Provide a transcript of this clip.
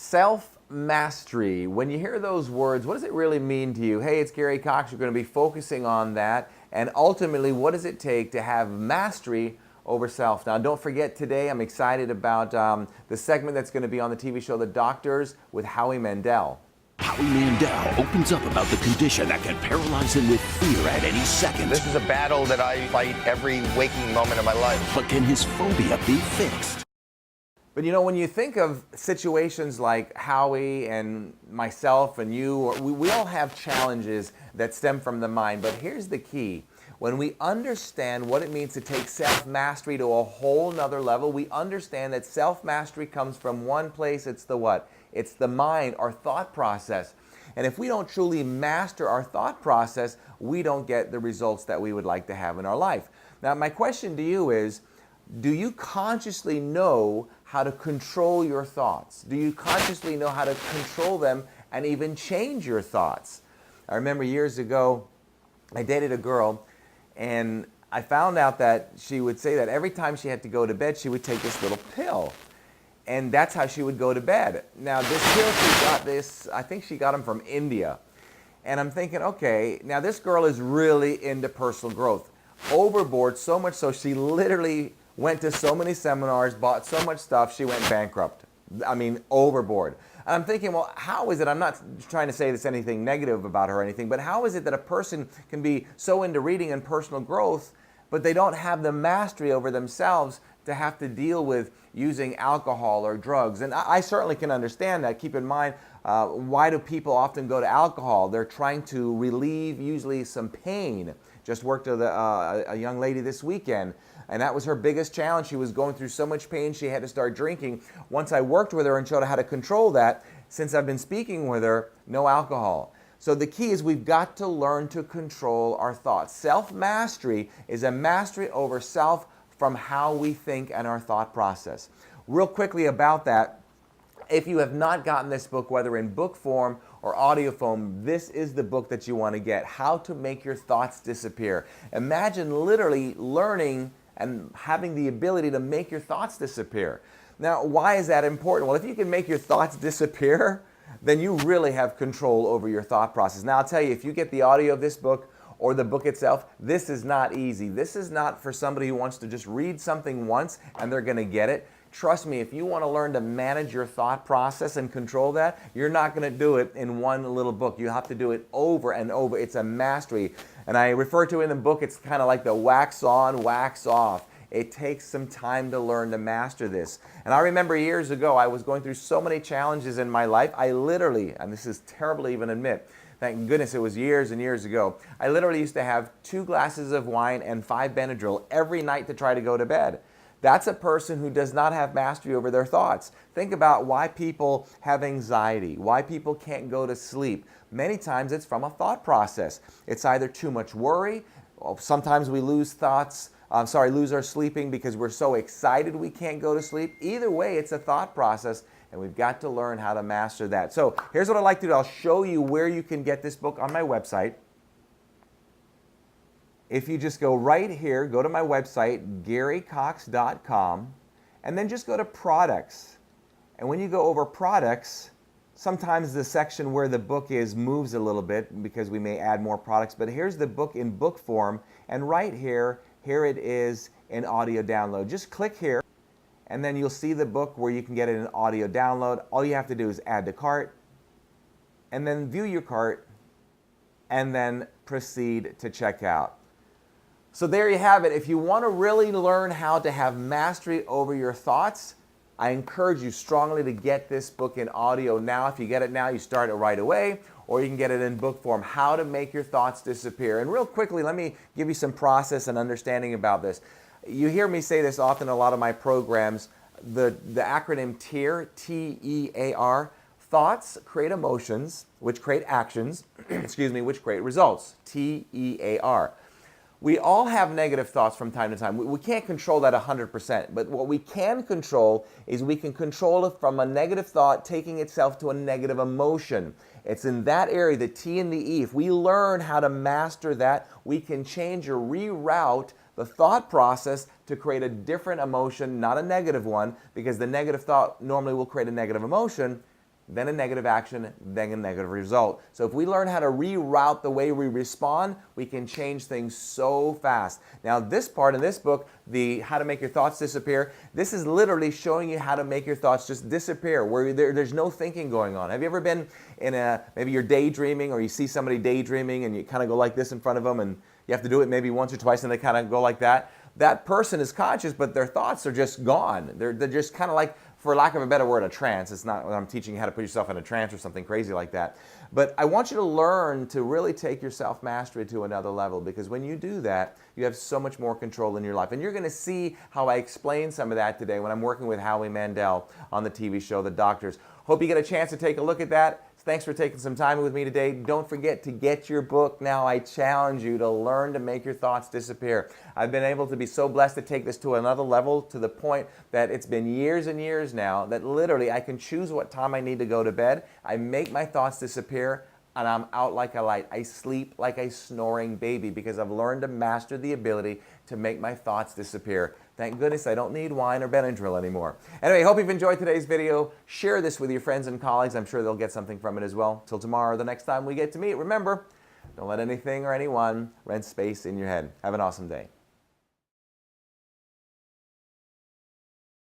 Self-mastery. When you hear those words, what does it really mean to you? Hey, it's Gary Cox. We're going to be focusing on that. And ultimately, what does it take to have mastery over self? Now, don't forget today, I'm excited about the segment that's going to be on the TV show The Doctors with Howie Mandel. Howie Mandel opens up about the condition that can paralyze him with fear at any second. This is a battle that I fight every waking moment of my life. But can his phobia be fixed? But you know, when you think of situations like Howie and myself and you, we all have challenges that stem from the mind. But here's the key. When we understand what it means to take self-mastery to a whole nother level, we understand that self-mastery comes from one place. It's the what? It's the mind, our thought process. And if we don't truly master our thought process, we don't get the results that we would like to have in our life. Now, my question to you is, do you consciously know how to control your thoughts? Do you consciously know how to control them and even change your thoughts? I remember years ago, I dated a girl, and I found out that she would say that every time she had to go to bed, she would take this little pill. And that's how she would go to bed. Now, this pill, she got this, I think she got them from India. And I'm thinking, okay, now this girl is really into personal growth. Overboard, so much so she literally went to so many seminars, bought so much stuff, she went bankrupt. I mean, overboard. And I'm thinking, well, how is it, I'm not trying to say this anything negative about her or anything, but how is it that a person can be so into reading and personal growth, but they don't have the mastery over themselves to have to deal with using alcohol or drugs? And I certainly can understand that. Keep in mind, why do people often go to alcohol? They're trying to relieve usually some pain. Just worked with a young lady this weekend, and that was her biggest challenge. She was going through so much pain, she had to start drinking. Once I worked with her and showed her how to control that, since I've been speaking with her, no alcohol. So the key is we've got to learn to control our thoughts. Self-mastery is a mastery over self from how we think and our thought process. Real quickly about that, if you have not gotten this book, whether in book form or audio form, this is the book that you want to get, How to Make Your Thoughts Disappear. Imagine literally learning and having the ability to make your thoughts disappear. Now, why is that important? Well, if you can make your thoughts disappear, then you really have control over your thought process. Now, I'll tell you, if you get the audio of this book or the book itself, this is not easy. This is not for somebody who wants to just read something once and they're going to get it. Trust me, if you want to learn to manage your thought process and control that, you're not going to do it in one little book. You have to do it over and over. It's a mastery. And I refer to in the book, it's kind of like the wax on, wax off. It takes some time to learn to master this. And I remember years ago, I was going through so many challenges in my life. I literally, and this is terrible to even admit, thank goodness it was years and years ago, I literally used to have 2 glasses of wine and 5 Benadryl every night to try to go to bed. That's a person who does not have mastery over their thoughts. Think about why people have anxiety, why people can't go to sleep. Many times it's from a thought process. It's either too much worry, or sometimes we lose lose our sleeping because we're so excited we can't go to sleep. Either way, it's a thought process, and we've got to learn how to master that. So here's what I'd like to do. I'll show you where you can get this book on my website. If you just go right here, go to my website, garycox.com, and then just go to products. And when you go over products, sometimes the section where the book is moves a little bit because we may add more products, but here's the book in book form, and right here it is in audio download. Just click here, and then you'll see the book where you can get it in audio download. All you have to do is add to cart, and then view your cart, and then proceed to checkout. So there you have it. If you want to really learn how to have mastery over your thoughts, I encourage you strongly to get this book in audio now. If you get it now, you start it right away, or you can get it in book form, How to Make Your Thoughts Disappear. And real quickly, let me give you some process and understanding about this. You hear me say this often in a lot of my programs, the acronym TEAR, T-E-A-R, thoughts create emotions, which create actions, which create results, T-E-A-R. We all have negative thoughts from time to time. We can't control that 100%, but what we can control is we can control it from a negative thought taking itself to a negative emotion. It's in that area, the T and the E. If we learn how to master that, we can change or reroute the thought process to create a different emotion, not a negative one, because the negative thought normally will create a negative emotion. then a negative action, then a negative result. So if we learn how to reroute the way we respond, we can change things so fast. Now this part in this book, the How to Make Your Thoughts Disappear, this is literally showing you how to make your thoughts just disappear, where there's no thinking going on. Have you ever been in maybe you're daydreaming, or you see somebody daydreaming and you kind of go like this in front of them, and you have to do it maybe once or twice and they kind of go like that? That person is conscious, but their thoughts are just gone. They're just kind of like, for lack of a better word, a trance. It's not I'm teaching you how to put yourself in a trance or something crazy like that. But I want you to learn to really take your self-mastery to another level, because when you do that, you have so much more control in your life. And you're going to see how I explain some of that today when I'm working with Howie Mandel on the TV show, The Doctors. Hope you get a chance to take a look at that. Thanks for taking some time with me today. Don't forget to get your book now. I challenge you to learn to make your thoughts disappear. I've been able to be so blessed to take this to another level, to the point that it's been years and years now that literally I can choose what time I need to go to bed. I make my thoughts disappear, and I'm out like a light. I sleep like a snoring baby because I've learned to master the ability to make my thoughts disappear. Thank goodness I don't need wine or Benadryl anymore. Anyway, hope you've enjoyed today's video. Share this with your friends and colleagues. I'm sure they'll get something from it as well. Till tomorrow, the next time we get to meet, remember, don't let anything or anyone rent space in your head. Have an awesome day.